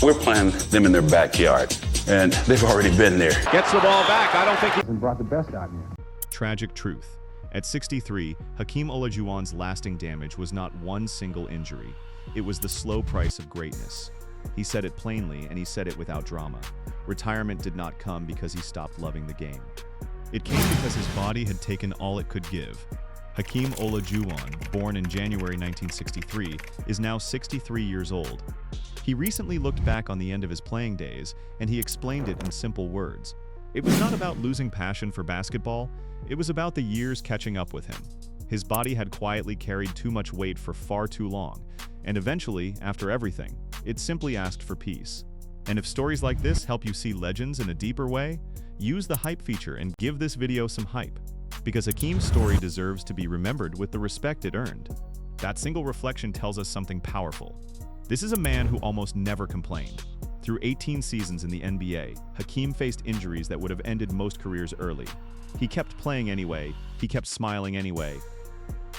We're playing them in their backyard, and they've already been there. Gets the ball back. I don't think he brought the best out of you. Tragic truth. At 63, Hakeem Olajuwon's lasting damage was not one single injury. It was the slow price of greatness. He said it plainly, and he said it without drama. Retirement did not come because he stopped loving the game. It came because his body had taken all it could give. Hakeem Olajuwon, born in January 1963, is now 63 years old. He recently looked back on the end of his playing days, and he explained it in simple words. It was not about losing passion for basketball, it was about the years catching up with him. His body had quietly carried too much weight for far too long, and eventually, after everything, it simply asked for peace. And if stories like this help you see legends in a deeper way, use the hype feature and give this video some hype. Because Hakeem's story deserves to be remembered with the respect it earned. That single reflection tells us something powerful. This is a man who almost never complained. Through 18 seasons in the NBA, Hakeem faced injuries that would have ended most careers early. He kept playing anyway, he kept smiling anyway.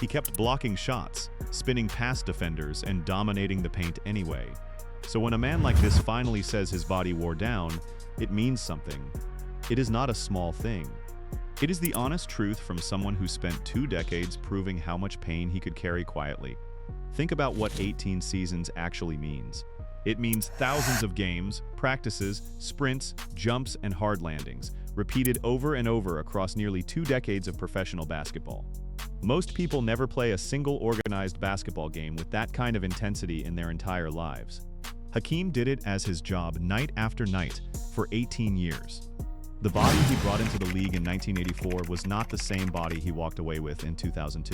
He kept blocking shots, spinning past defenders, and dominating the paint anyway. So when a man like this finally says his body wore down, it means something. It is not a small thing. It is the honest truth from someone who spent 2 decades proving how much pain he could carry quietly. Think about what 18 seasons actually means. It means thousands of games, practices, sprints, jumps, and hard landings, repeated over and over across nearly 2 decades of professional basketball. Most people never play a single organized basketball game with that kind of intensity in their entire lives. Hakeem did it as his job night after night for 18 years. The body he brought into the league in 1984 was not the same body he walked away with in 2002.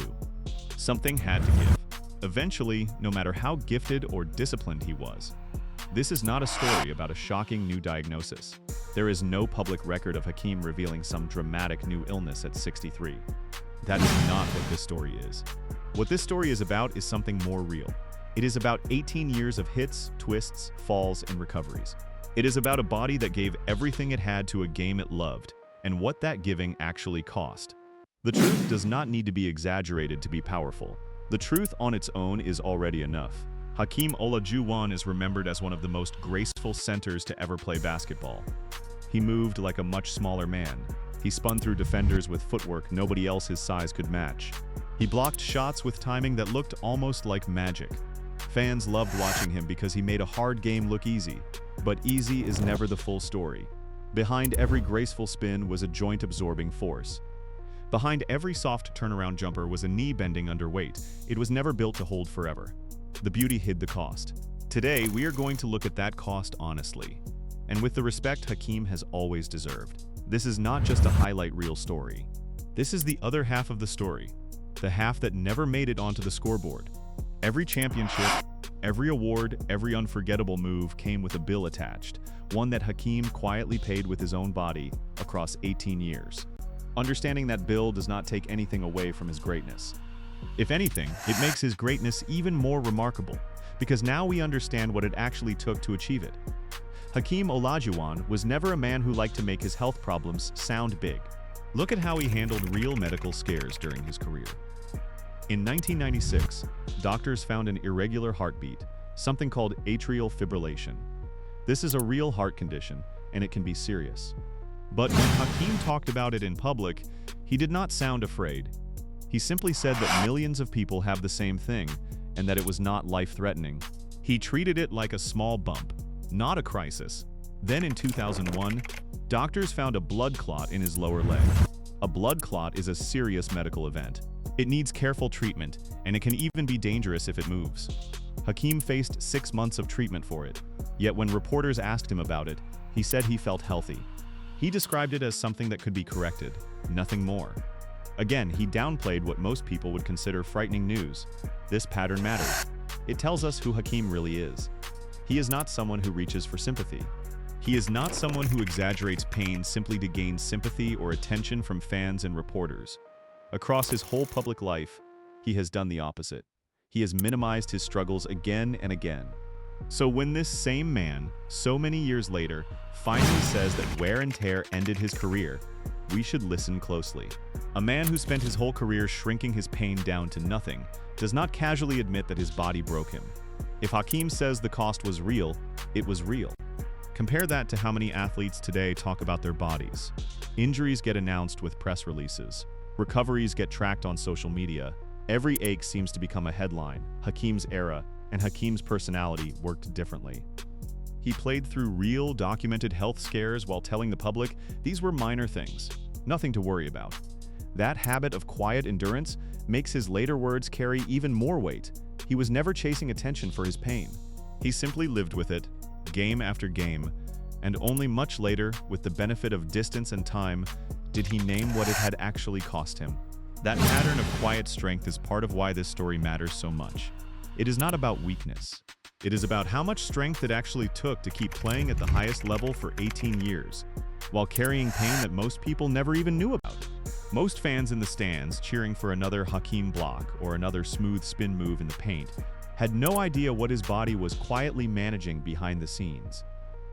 Something had to give. Eventually, no matter how gifted or disciplined he was. This is not a story about a shocking new diagnosis. There is no public record of Hakeem revealing some dramatic new illness at 63. That is not what this story is. What this story is about is something more real. It is about 18 years of hits, twists, falls, and recoveries. It is about a body that gave everything it had to a game it loved, and what that giving actually cost. The truth does not need to be exaggerated to be powerful. The truth on its own is already enough. Hakeem Olajuwon is remembered as one of the most graceful centers to ever play basketball. He moved like a much smaller man. He spun through defenders with footwork nobody else his size could match. He blocked shots with timing that looked almost like magic. Fans loved watching him because he made a hard game look easy. But easy is never the full story. Behind every graceful spin was a joint-absorbing force. Behind every soft turnaround jumper was a knee-bending underweight. It was never built to hold forever. The beauty hid the cost. Today, we are going to look at that cost honestly, and with the respect Hakeem has always deserved. This is not just a highlight reel story. This is the other half of the story, the half that never made it onto the scoreboard. Every championship, every award, every unforgettable move came with a bill attached, one that Hakeem quietly paid with his own body across 18 years. Understanding that bill does not take anything away from his greatness. If anything, it makes his greatness even more remarkable, because now we understand what it actually took to achieve it. Hakeem Olajuwon was never a man who liked to make his health problems sound big. Look at how he handled real medical scares during his career. In 1996, doctors found an irregular heartbeat, something called atrial fibrillation. This is a real heart condition, and it can be serious. But when Hakeem talked about it in public, he did not sound afraid. He simply said that millions of people have the same thing, and that it was not life-threatening. He treated it like a small bump, not a crisis. Then in 2001, doctors found a blood clot in his lower leg. A blood clot is a serious medical event. It needs careful treatment, and it can even be dangerous if it moves. Hakeem faced 6 months of treatment for it, yet when reporters asked him about it, he said he felt healthy. He described it as something that could be corrected, nothing more. Again, he downplayed what most people would consider frightening news. This pattern matters. It tells us who Hakeem really is. He is not someone who reaches for sympathy. He is not someone who exaggerates pain simply to gain sympathy or attention from fans and reporters. Across his whole public life, he has done the opposite. He has minimized his struggles again and again. So when this same man, so many years later, finally says that wear and tear ended his career, we should listen closely. A man who spent his whole career shrinking his pain down to nothing does not casually admit that his body broke him. If Hakeem says the cost was real, it was real. Compare that to how many athletes today talk about their bodies. Injuries get announced with press releases. Recoveries get tracked on social media. Every ache seems to become a headline. Hakeem's era and Hakeem's personality worked differently. He played through real, documented health scares while telling the public these were minor things, nothing to worry about. That habit of quiet endurance makes his later words carry even more weight. He was never chasing attention for his pain. He simply lived with it, game after game, and only much later, with the benefit of distance and time, did he name what it had actually cost him. That pattern of quiet strength is part of why this story matters so much. It is not about weakness. It is about how much strength it actually took to keep playing at the highest level for 18 years, while carrying pain that most people never even knew about. Most fans in the stands, cheering for another Hakeem block or another smooth spin move in the paint, had no idea what his body was quietly managing behind the scenes.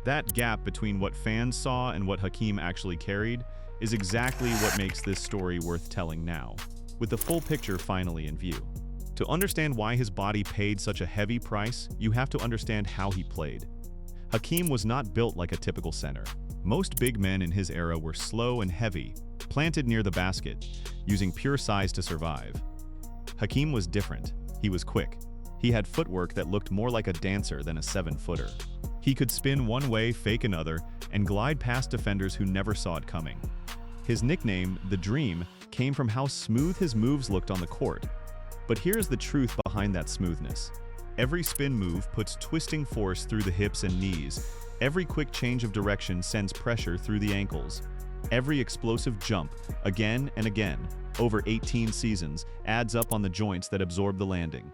That gap between what fans saw and what Hakeem actually carried is exactly what makes this story worth telling now, with the full picture finally in view. To understand why his body paid such a heavy price, you have to understand how he played. Hakeem was not built like a typical center. Most big men in his era were slow and heavy, planted near the basket, using pure size to survive. Hakeem was different. He was quick. He had footwork that looked more like a dancer than a 7-footer. He could spin one way, fake another, and glide past defenders who never saw it coming. His nickname, the Dream, came from how smooth his moves looked on the court. But here's the truth behind that smoothness. Every spin move puts twisting force through the hips and knees. Every quick change of direction sends pressure through the ankles. Every explosive jump, again and again, over 18 seasons, adds up on the joints that absorb the landing.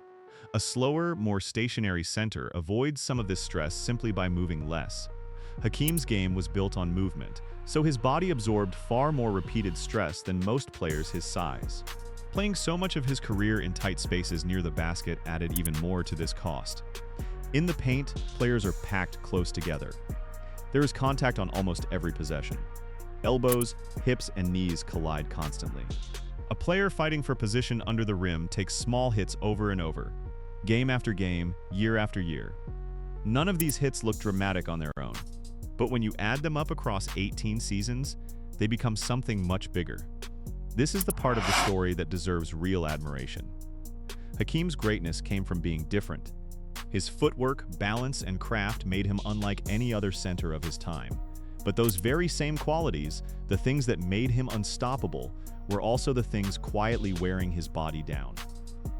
A slower, more stationary center avoids some of this stress simply by moving less. Hakeem's game was built on movement, so his body absorbed far more repeated stress than most players his size. Playing so much of his career in tight spaces near the basket added even more to this cost. In the paint, players are packed close together. There is contact on almost every possession. Elbows, hips, and knees collide constantly. A player fighting for position under the rim takes small hits over and over, game after game, year after year. None of these hits look dramatic on their own, but when you add them up across 18 seasons, they become something much bigger. This is the part of the story that deserves real admiration. Hakeem's greatness came from being different. His footwork, balance, and craft made him unlike any other center of his time. But those very same qualities, the things that made him unstoppable, were also the things quietly wearing his body down.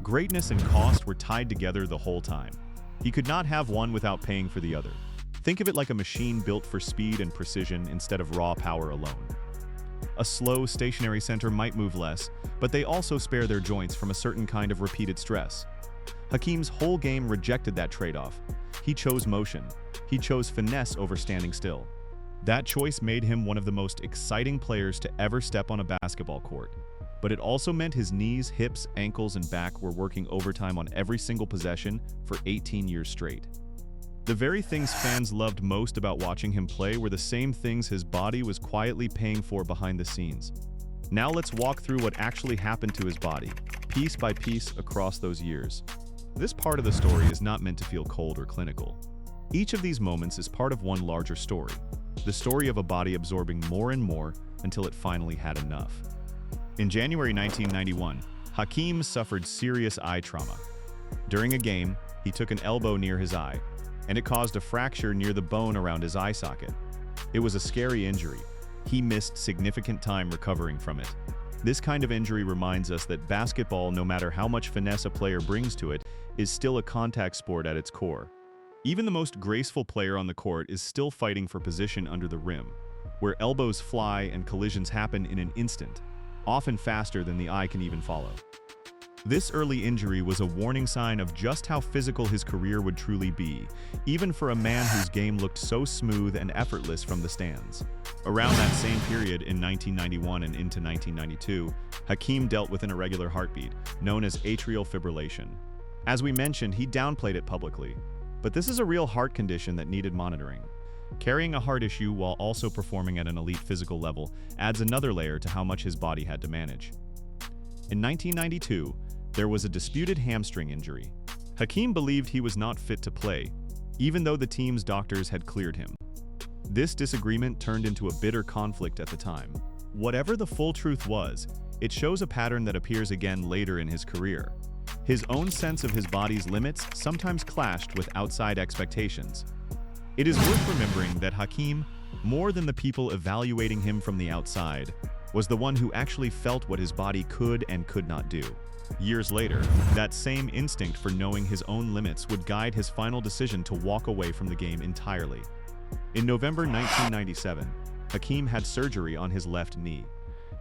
Greatness and cost were tied together the whole time. He could not have one without paying for the other. Think of it like a machine built for speed and precision instead of raw power alone. A slow, stationary center might move less, but they also spare their joints from a certain kind of repeated stress. Hakeem's whole game rejected that trade-off. He chose motion. He chose finesse over standing still. That choice made him one of the most exciting players to ever step on a basketball court. But it also meant his knees, hips, ankles, and back were working overtime on every single possession for 18 years straight. The very things fans loved most about watching him play were the same things his body was quietly paying for behind the scenes. Now let's walk through what actually happened to his body, piece by piece across those years. This part of the story is not meant to feel cold or clinical. Each of these moments is part of one larger story, the story of a body absorbing more and more until it finally had enough. In January 1991, Hakeem suffered serious eye trauma. During a game, he took an elbow near his eye, and it caused a fracture near the bone around his eye socket. It was a scary injury. He missed significant time recovering from it. This kind of injury reminds us that basketball, no matter how much finesse a player brings to it, is still a contact sport at its core. Even the most graceful player on the court is still fighting for position under the rim, where elbows fly and collisions happen in an instant, often faster than the eye can even follow. This early injury was a warning sign of just how physical his career would truly be, even for a man whose game looked so smooth and effortless from the stands. Around that same period in 1991 and into 1992, Hakeem dealt with an irregular heartbeat, known as atrial fibrillation. As we mentioned, he downplayed it publicly, but this is a real heart condition that needed monitoring. Carrying a heart issue while also performing at an elite physical level adds another layer to how much his body had to manage. In 1992, there was a disputed hamstring injury. Hakeem believed he was not fit to play, even though the team's doctors had cleared him. This disagreement turned into a bitter conflict at the time. Whatever the full truth was, it shows a pattern that appears again later in his career. His own sense of his body's limits sometimes clashed with outside expectations. It is worth remembering that Hakeem, more than the people evaluating him from the outside, was the one who actually felt what his body could and could not do. Years later, that same instinct for knowing his own limits would guide his final decision to walk away from the game entirely. In November 1997, Hakeem had surgery on his left knee.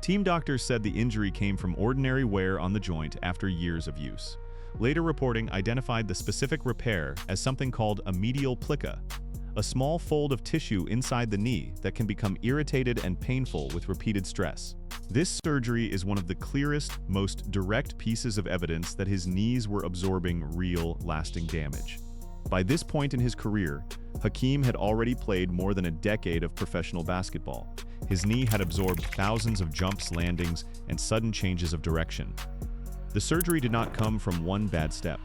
Team doctors said the injury came from ordinary wear on the joint after years of use. Later reporting identified the specific repair as something called a medial plica, a small fold of tissue inside the knee that can become irritated and painful with repeated stress. This surgery is one of the clearest, most direct pieces of evidence that his knees were absorbing real, lasting damage. By this point in his career, Hakeem had already played more than a decade of professional basketball. His knee had absorbed thousands of jumps, landings, and sudden changes of direction. The surgery did not come from one bad step.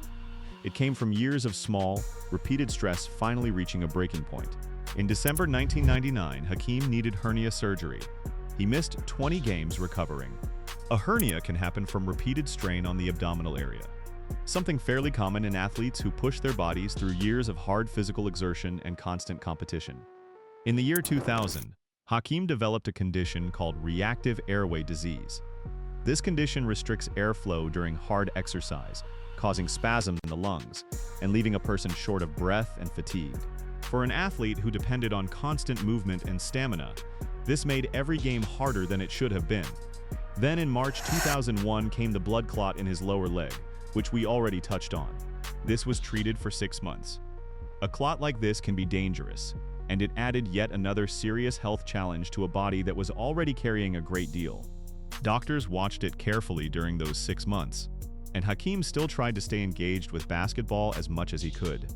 It came from years of small, repeated stress finally reaching a breaking point. In December 1999, Hakeem needed hernia surgery. He missed 20 games recovering. A hernia can happen from repeated strain on the abdominal area, something fairly common in athletes who push their bodies through years of hard physical exertion and constant competition. In the year 2000, Hakeem developed a condition called reactive airway disease. This condition restricts airflow during hard exercise, causing spasms in the lungs and leaving a person short of breath and fatigued. For an athlete who depended on constant movement and stamina, this made every game harder than it should have been. Then in March 2001 came the blood clot in his lower leg, which we already touched on. This was treated for 6 months. A clot like this can be dangerous, and it added yet another serious health challenge to a body that was already carrying a great deal. Doctors watched it carefully during those 6 months, and Hakeem still tried to stay engaged with basketball as much as he could.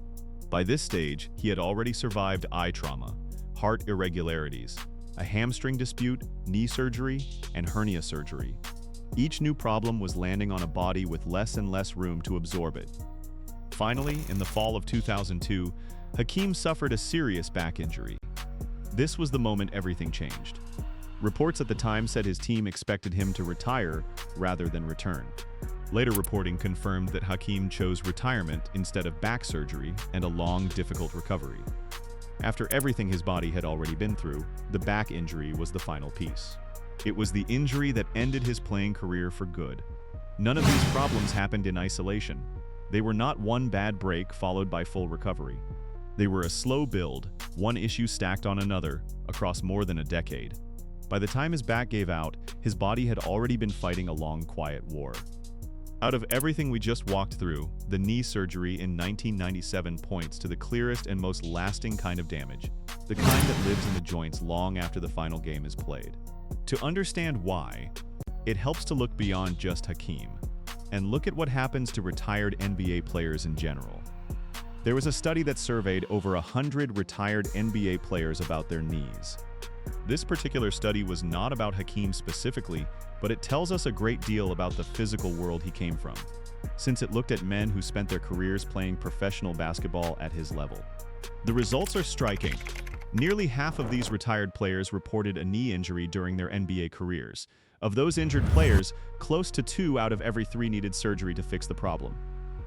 By this stage, he had already survived eye trauma, heart irregularities, a hamstring dispute, knee surgery, and hernia surgery. Each new problem was landing on a body with less and less room to absorb it. Finally, in the fall of 2002, Hakeem suffered a serious back injury. This was the moment everything changed. Reports at the time said his team expected him to retire rather than return. Later reporting confirmed that Hakeem chose retirement instead of back surgery and a long, difficult recovery. After everything his body had already been through, the back injury was the final piece. It was the injury that ended his playing career for good. None of these problems happened in isolation. They were not one bad break followed by full recovery. They were a slow build, one issue stacked on another, across more than a decade. By the time his back gave out, his body had already been fighting a long, quiet war. Out of everything we just walked through, the knee surgery in 1997 points to the clearest and most lasting kind of damage, the kind that lives in the joints long after the final game is played. To understand why, it helps to look beyond just Hakeem, and look at what happens to retired NBA players in general. There was a study that surveyed over 100 retired NBA players about their knees. This particular study was not about Hakeem specifically, but it tells us a great deal about the physical world he came from, since it looked at men who spent their careers playing professional basketball at his level. The results are striking. Nearly half of these retired players reported a knee injury during their NBA careers. Of those injured players, close to 2 out of every 3 needed surgery to fix the problem.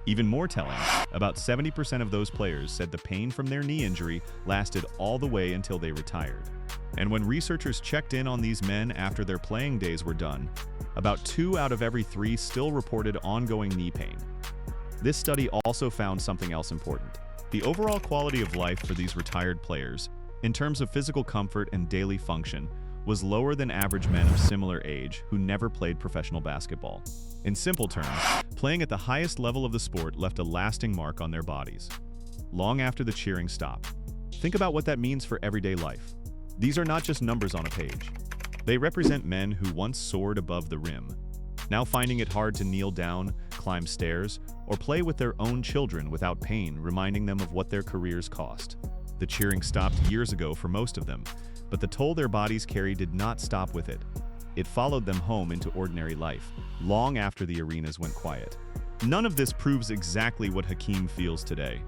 Even more telling, about 70% of those players said the pain from their knee injury lasted all the way until they retired. And when researchers checked in on these men after their playing days were done, about 2 out of every 3 still reported ongoing knee pain. This study also found something else important. The overall quality of life for these retired players, in terms of physical comfort and daily function, was lower than average men of similar age who never played professional basketball. In simple terms, playing at the highest level of the sport left a lasting mark on their bodies, long after the cheering stopped. Think about what that means for everyday life. These are not just numbers on a page. They represent men who once soared above the rim, now finding it hard to kneel down, climb stairs, or play with their own children without pain, reminding them of what their careers cost. The cheering stopped years ago for most of them, but the toll their bodies carried did not stop with it. It followed them home into ordinary life, long after the arenas went quiet. None of this proves exactly what Hakeem feels today.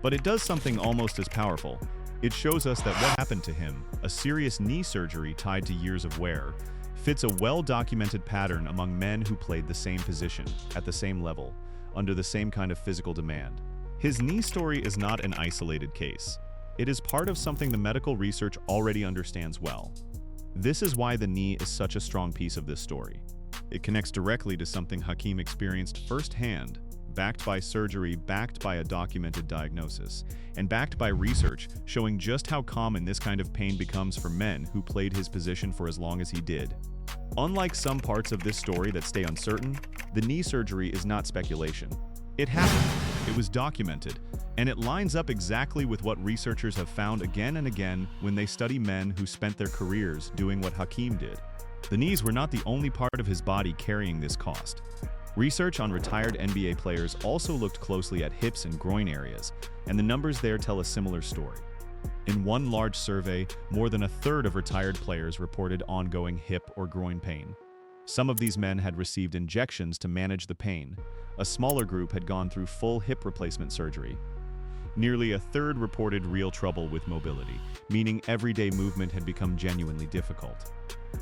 But it does something almost as powerful. It shows us that what happened to him, a serious knee surgery tied to years of wear, fits a well-documented pattern among men who played the same position, at the same level, under the same kind of physical demand. His knee story is not an isolated case. It is part of something the medical research already understands well. This is why the knee is such a strong piece of this story. It connects directly to something Hakeem experienced firsthand, backed by surgery, backed by a documented diagnosis, and backed by research showing just how common this kind of pain becomes for men who played his position for as long as he did. Unlike some parts of this story that stay uncertain, the knee surgery is not speculation. It happened, it was documented, and it lines up exactly with what researchers have found again and again when they study men who spent their careers doing what Hakeem did. The knees were not the only part of his body carrying this cost. Research on retired NBA players also looked closely at hips and groin areas, and the numbers there tell a similar story. In one large survey, more than a third of retired players reported ongoing hip or groin pain. Some of these men had received injections to manage the pain. A smaller group had gone through full hip replacement surgery. Nearly a third reported real trouble with mobility, meaning everyday movement had become genuinely difficult.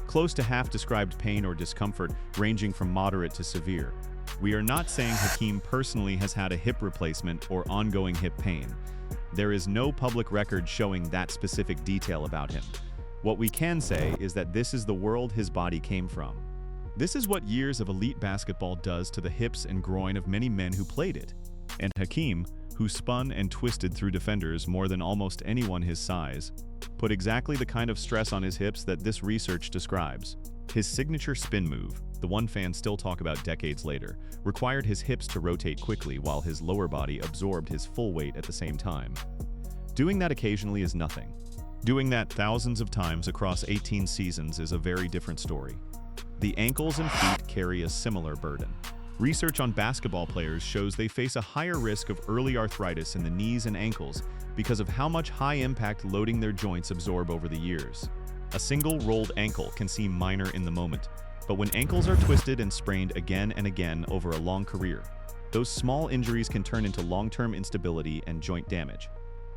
Close to half described pain or discomfort ranging from moderate to severe. We are not saying Hakeem personally has had a hip replacement or ongoing hip pain. There is no public record showing that specific detail about him. What we can say is that this is the world his body came from. This is what years of elite basketball does to the hips and groin of many men who played it. And Hakeem, who spun and twisted through defenders more than almost anyone his size, put exactly the kind of stress on his hips that this research describes. His signature spin move, the one fans still talk about decades later, required his hips to rotate quickly while his lower body absorbed his full weight at the same time. Doing that occasionally is nothing. Doing that thousands of times across 18 seasons is a very different story. The ankles and feet carry a similar burden. Research on basketball players shows they face a higher risk of early arthritis in the knees and ankles because of how much high-impact loading their joints absorb over the years. A single rolled ankle can seem minor in the moment, but when ankles are twisted and sprained again and again over a long career, those small injuries can turn into long-term instability and joint damage.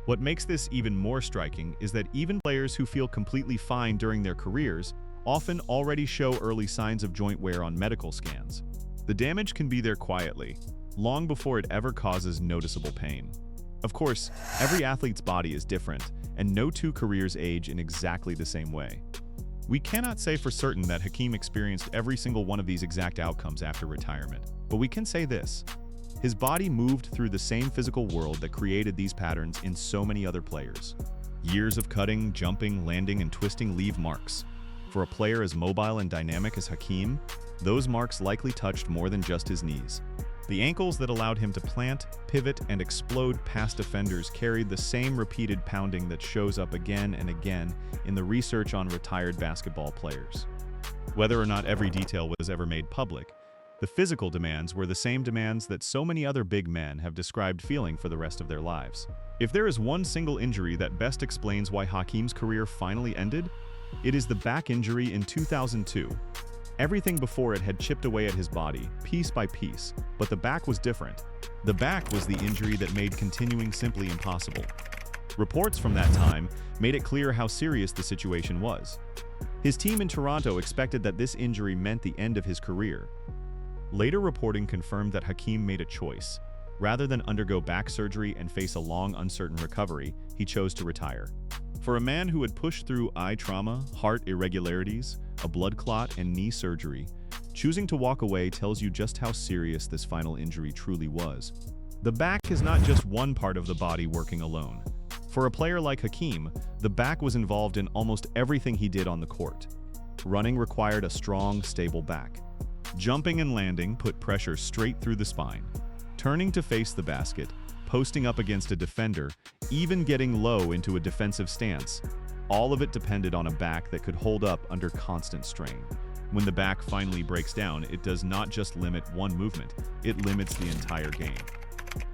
What makes this even more striking is that even players who feel completely fine during their careers often already show early signs of joint wear on medical scans. The damage can be there quietly, long before it ever causes noticeable pain. Of course, every athlete's body is different, and no two careers age in exactly the same way. We cannot say for certain that Hakeem experienced every single one of these exact outcomes after retirement, but we can say this. His body moved through the same physical world that created these patterns in so many other players. Years of cutting, jumping, landing, and twisting leave marks. For a player as mobile and dynamic as Hakeem, those marks likely touched more than just his knees. The ankles that allowed him to plant, pivot, and explode past defenders carried the same repeated pounding that shows up again and again in the research on retired basketball players. Whether or not every detail was ever made public, the physical demands were the same demands that so many other big men have described feeling for the rest of their lives. If there is one single injury that best explains why Hakeem's career finally ended, it is the back injury in 2002. Everything before it had chipped away at his body, piece by piece, but the back was different. The back was the injury that made continuing simply impossible. Reports from that time made it clear how serious the situation was. His team in Toronto expected that this injury meant the end of his career. Later reporting confirmed that Hakeem made a choice. Rather than undergo back surgery and face a long, uncertain recovery, he chose to retire. For a man who had pushed through eye trauma, heart irregularities, a blood clot, and knee surgery, choosing to walk away tells you just how serious this final injury truly was. The back is not just one part of the body working alone. For a player like Hakeem, the back was involved in almost everything he did on the court. Running required a strong, stable back. Jumping and landing put pressure straight through the spine. Turning to face the basket, posting up against a defender, even getting low into a defensive stance, all of it depended on a back that could hold up under constant strain. When the back finally breaks down, it does not just limit one movement, it limits the entire game.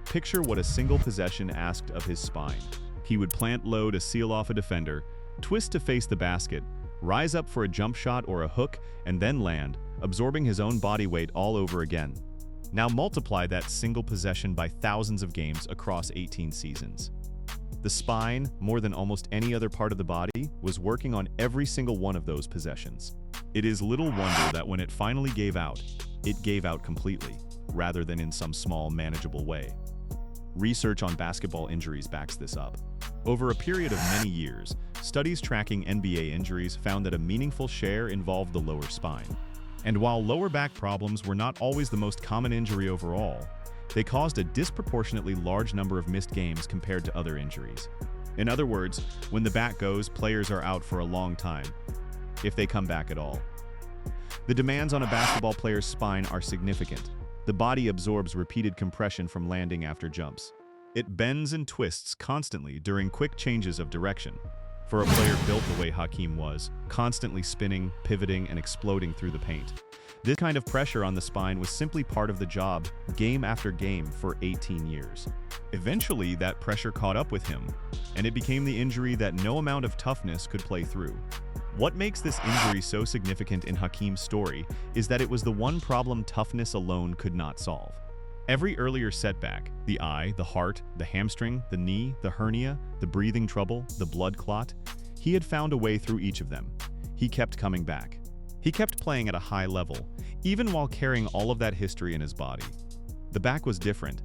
Picture what a single possession asked of his spine. He would plant low to seal off a defender, twist to face the basket, rise up for a jump shot or a hook, and then land, absorbing his own body weight all over again. Now multiply that single possession by thousands of games across 18 seasons. The spine, more than almost any other part of the body, was working on every single one of those possessions. It is little wonder that when it finally gave out, it gave out completely, rather than in some small, manageable way. Research on basketball injuries backs this up. Over a period of many years, studies tracking NBA injuries found that a meaningful share involved the lower spine. And while lower back problems were not always the most common injury overall, they caused a disproportionately large number of missed games compared to other injuries. In other words, when the back goes, players are out for a long time, if they come back at all. The demands on a basketball player's spine are significant. The body absorbs repeated compression from landing after jumps. It bends and twists constantly during quick changes of direction. For a player built the way Hakeem was, constantly spinning, pivoting, and exploding through the paint. This kind of pressure on the spine was simply part of the job, game after game, for 18 years. Eventually, that pressure caught up with him, and it became the injury that no amount of toughness could play through. What makes this injury so significant in Hakeem's story is that it was the one problem toughness alone could not solve. Every earlier setback, the eye, the heart, the hamstring, the knee, the hernia, the breathing trouble, the blood clot, he had found a way through each of them. He kept coming back. He kept playing at a high level, even while carrying all of that history in his body. The back was different.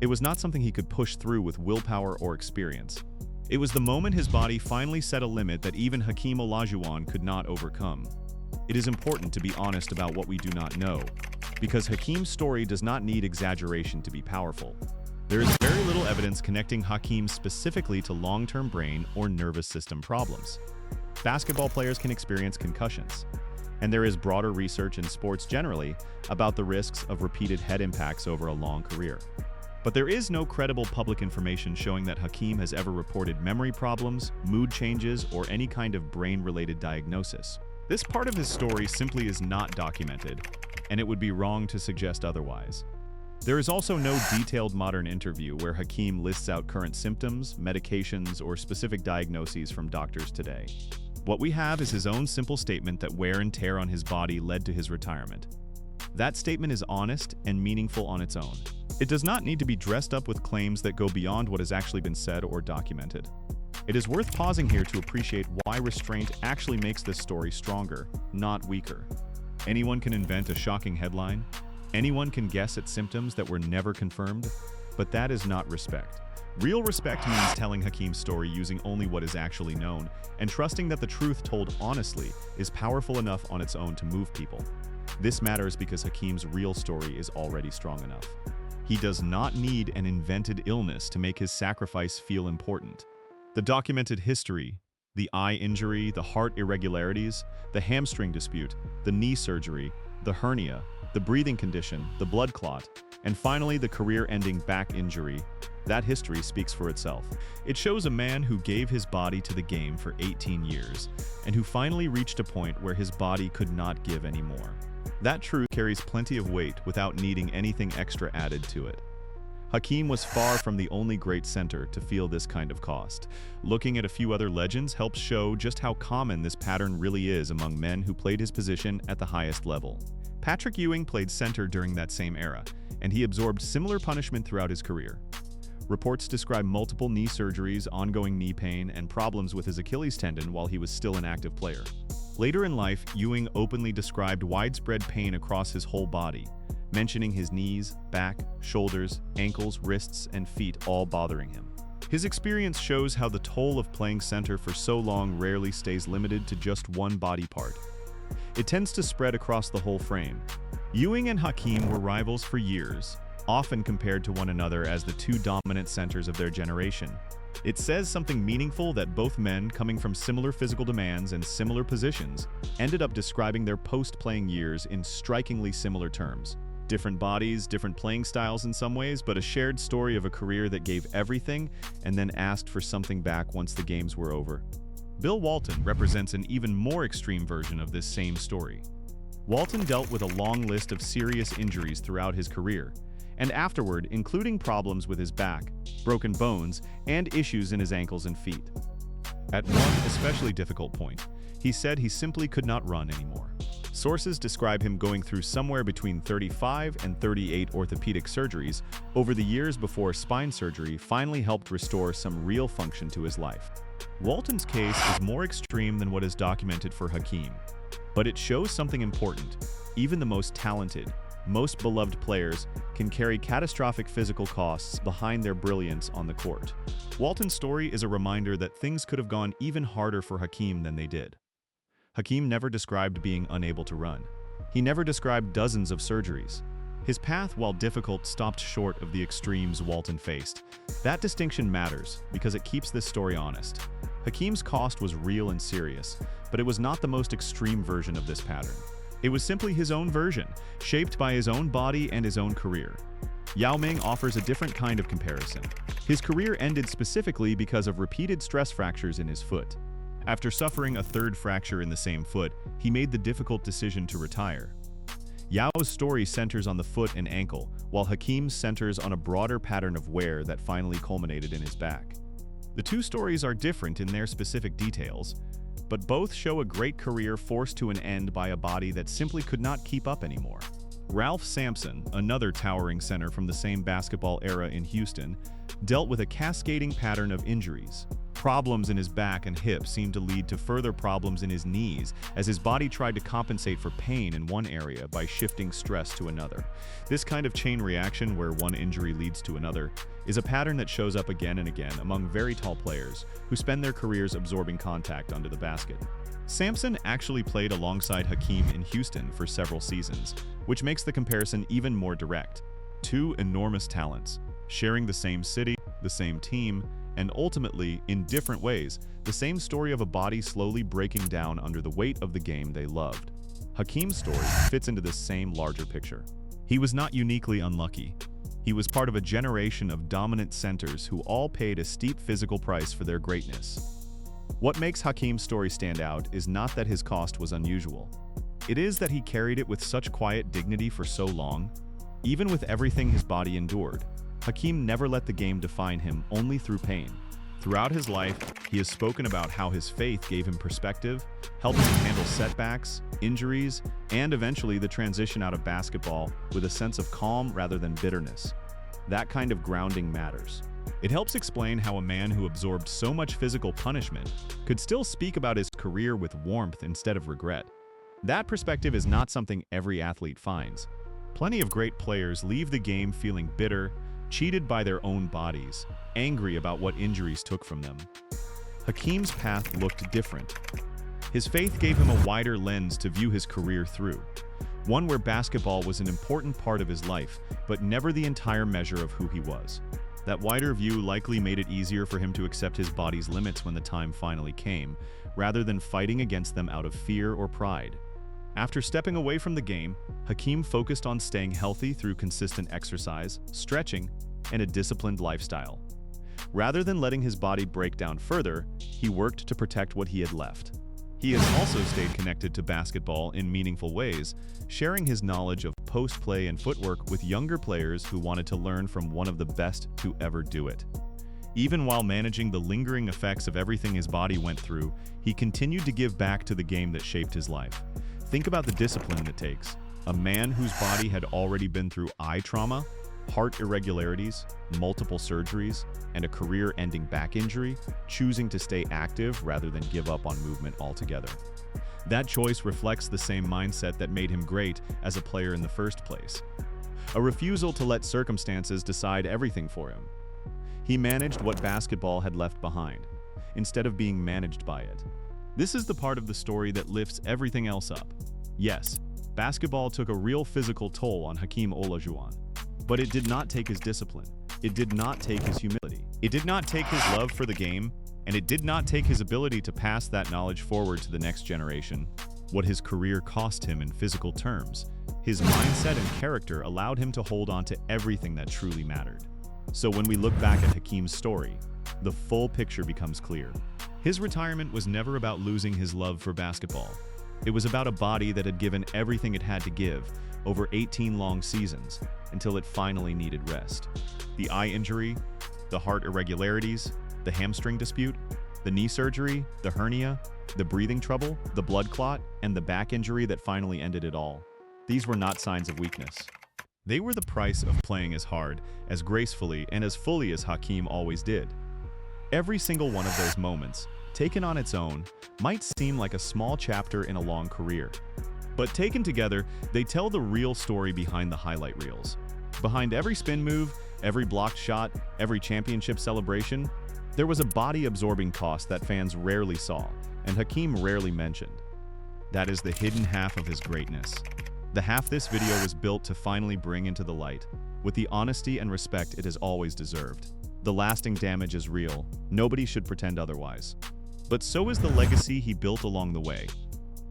It was not something he could push through with willpower or experience. It was the moment his body finally set a limit that even Hakeem Olajuwon could not overcome. It is important to be honest about what we do not know, because Hakeem's story does not need exaggeration to be powerful. There is very little evidence connecting Hakeem specifically to long-term brain or nervous system problems. Basketball players can experience concussions, and there is broader research in sports generally about the risks of repeated head impacts over a long career. But there is no credible public information showing that Hakeem has ever reported memory problems, mood changes, or any kind of brain-related diagnosis. This part of his story simply is not documented, and it would be wrong to suggest otherwise. There is also no detailed modern interview where Hakeem lists out current symptoms, medications, or specific diagnoses from doctors today. What we have is his own simple statement that wear and tear on his body led to his retirement. That statement is honest and meaningful on its own. It does not need to be dressed up with claims that go beyond what has actually been said or documented. It is worth pausing here to appreciate why restraint actually makes this story stronger, not weaker. Anyone can invent a shocking headline. Anyone can guess at symptoms that were never confirmed, but that is not respect. Real respect means telling Hakeem's story using only what is actually known and trusting that the truth told honestly is powerful enough on its own to move people. This matters because Hakeem's real story is already strong enough. He does not need an invented illness to make his sacrifice feel important. The documented history, the eye injury, the heart irregularities, the hamstring dispute, the knee surgery, the hernia, the breathing condition, the blood clot, and finally the career-ending back injury, that history speaks for itself. It shows a man who gave his body to the game for 18 years and who finally reached a point where his body could not give anymore. That truth carries plenty of weight without needing anything extra added to it. Hakeem was far from the only great center to feel this kind of cost. Looking at a few other legends helps show just how common this pattern really is among men who played his position at the highest level. Patrick Ewing played center during that same era, and he absorbed similar punishment throughout his career. Reports describe multiple knee surgeries, ongoing knee pain, and problems with his Achilles tendon while he was still an active player. Later in life, Ewing openly described widespread pain across his whole body, mentioning his knees, back, shoulders, ankles, wrists, and feet all bothering him. His experience shows how the toll of playing center for so long rarely stays limited to just one body part. It tends to spread across the whole frame. Ewing and Hakeem were rivals for years, often compared to one another as the two dominant centers of their generation. It says something meaningful that both men, coming from similar physical demands and similar positions, ended up describing their post-playing years in strikingly similar terms. Different bodies, different playing styles in some ways, but a shared story of a career that gave everything and then asked for something back once the games were over. Bill Walton represents an even more extreme version of this same story. Walton dealt with a long list of serious injuries throughout his career, and afterward, including problems with his back, broken bones, and issues in his ankles and feet. At one especially difficult point, he said he simply could not run anymore. Sources describe him going through somewhere between 35 and 38 orthopedic surgeries over the years before spine surgery finally helped restore some real function to his life. Walton's case is more extreme than what is documented for Hakeem, but it shows something important. Even the most talented, most beloved players can carry catastrophic physical costs behind their brilliance on the court. Walton's story is a reminder that things could have gone even harder for Hakeem than they did. Hakeem never described being unable to run. He never described dozens of surgeries. His path, while difficult, stopped short of the extremes Walton faced. That distinction matters because it keeps this story honest. Hakeem's cost was real and serious, but it was not the most extreme version of this pattern. It was simply his own version, shaped by his own body and his own career. Yao Ming offers a different kind of comparison. His career ended specifically because of repeated stress fractures in his foot. After suffering a third fracture in the same foot, he made the difficult decision to retire. Yao's story centers on the foot and ankle, while Hakeem's centers on a broader pattern of wear that finally culminated in his back. The two stories are different in their specific details, but both show a great career forced to an end by a body that simply could not keep up anymore. Ralph Sampson, another towering center from the same basketball era in Houston, dealt with a cascading pattern of injuries. Problems in his back and hip seemed to lead to further problems in his knees as his body tried to compensate for pain in one area by shifting stress to another. This kind of chain reaction, where one injury leads to another, is a pattern that shows up again and again among very tall players who spend their careers absorbing contact under the basket. Sampson actually played alongside Hakeem in Houston for several seasons, which makes the comparison even more direct. Two enormous talents, sharing the same city, the same team, and ultimately, in different ways, the same story of a body slowly breaking down under the weight of the game they loved. Hakeem's story fits into this same larger picture. He was not uniquely unlucky. He was part of a generation of dominant centers who all paid a steep physical price for their greatness. What makes Hakeem's story stand out is not that his cost was unusual. It is that he carried it with such quiet dignity for so long. Even with everything his body endured, Hakeem never let the game define him, only through pain. Throughout his life, he has spoken about how his faith gave him perspective, helping him handle setbacks, injuries, and eventually the transition out of basketball with a sense of calm rather than bitterness. That kind of grounding matters. It helps explain how a man who absorbed so much physical punishment could still speak about his career with warmth instead of regret. That perspective is not something every athlete finds. Plenty of great players leave the game feeling bitter, cheated by their own bodies, angry about what injuries took from them. Hakeem's path looked different. His faith gave him a wider lens to view his career through, one where basketball was an important part of his life, but never the entire measure of who he was. That wider view likely made it easier for him to accept his body's limits when the time finally came, rather than fighting against them out of fear or pride. After stepping away from the game, Hakeem focused on staying healthy through consistent exercise, stretching, and a disciplined lifestyle. Rather than letting his body break down further, he worked to protect what he had left. He has also stayed connected to basketball in meaningful ways, sharing his knowledge of post-play and footwork with younger players who wanted to learn from one of the best to ever do it. Even while managing the lingering effects of everything his body went through, he continued to give back to the game that shaped his life. Think about the discipline it takes. A man whose body had already been through eye trauma, heart irregularities, multiple surgeries, and a career-ending back injury, choosing to stay active rather than give up on movement altogether. That choice reflects the same mindset that made him great as a player in the first place. A refusal to let circumstances decide everything for him. He managed what basketball had left behind, instead of being managed by it. This is the part of the story that lifts everything else up. Yes, basketball took a real physical toll on Hakeem Olajuwon, but it did not take his discipline. It did not take his humility. It did not take his love for the game, and it did not take his ability to pass that knowledge forward to the next generation. What his career cost him in physical terms, his mindset and character allowed him to hold on to everything that truly mattered. So when we look back at Hakeem's story, the full picture becomes clear. His retirement was never about losing his love for basketball. It was about a body that had given everything it had to give over 18 long seasons until it finally needed rest. The eye injury, the heart irregularities, the hamstring dispute, the knee surgery, the hernia, The breathing trouble, the blood clot, and the back injury that finally ended it all. These were not signs of weakness. They were the price of playing as hard, as gracefully, and as fully as Hakeem always did. Every single one of those moments, taken on its own, might seem like a small chapter in a long career. But taken together, they tell the real story behind the highlight reels. Behind every spin move, every blocked shot, every championship celebration, there was a body-absorbing cost that fans rarely saw, and Hakeem rarely mentioned. That is the hidden half of his greatness. The half this video was built to finally bring into the light, with the honesty and respect it has always deserved. The lasting damage is real, nobody should pretend otherwise. But so is the legacy he built along the way.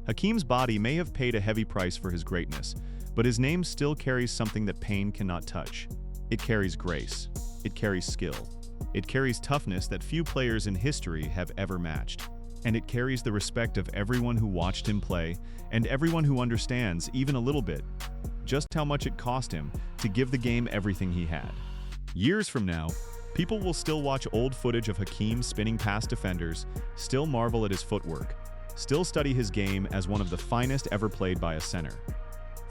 Hakeem's body may have paid a heavy price for his greatness, but his name still carries something that pain cannot touch. It carries grace. It carries skill. It carries toughness that few players in history have ever matched. And it carries the respect of everyone who watched him play, and everyone who understands, even a little bit, just how much it cost him to give the game everything he had. Years from now, people will still watch old footage of Hakeem spinning past defenders, still marvel at his footwork, still study his game as one of the finest ever played by a center.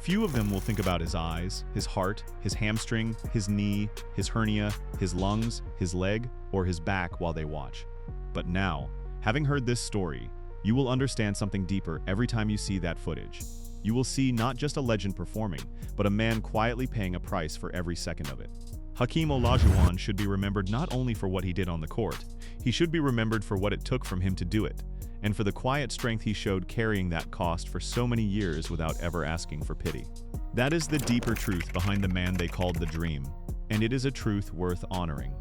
Few of them will think about his eyes, his heart, his hamstring, his knee, his hernia, his lungs, his leg, or his back while they watch. But now, having heard this story, you will understand something deeper every time you see that footage. You will see not just a legend performing, but a man quietly paying a price for every second of it. Hakeem Olajuwon should be remembered not only for what he did on the court, he should be remembered for what it took from him to do it, and for the quiet strength he showed carrying that cost for so many years without ever asking for pity. That is the deeper truth behind the man they called the Dream, and it is a truth worth honoring.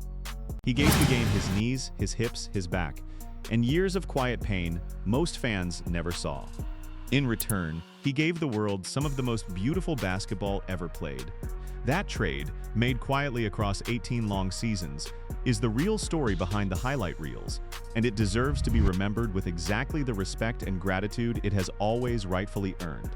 He gave the game his knees, his hips, his back, and years of quiet pain most fans never saw. In return, he gave the world some of the most beautiful basketball ever played. That trade, made quietly across 18 long seasons, is the real story behind the highlight reels, and it deserves to be remembered with exactly the respect and gratitude it has always rightfully earned.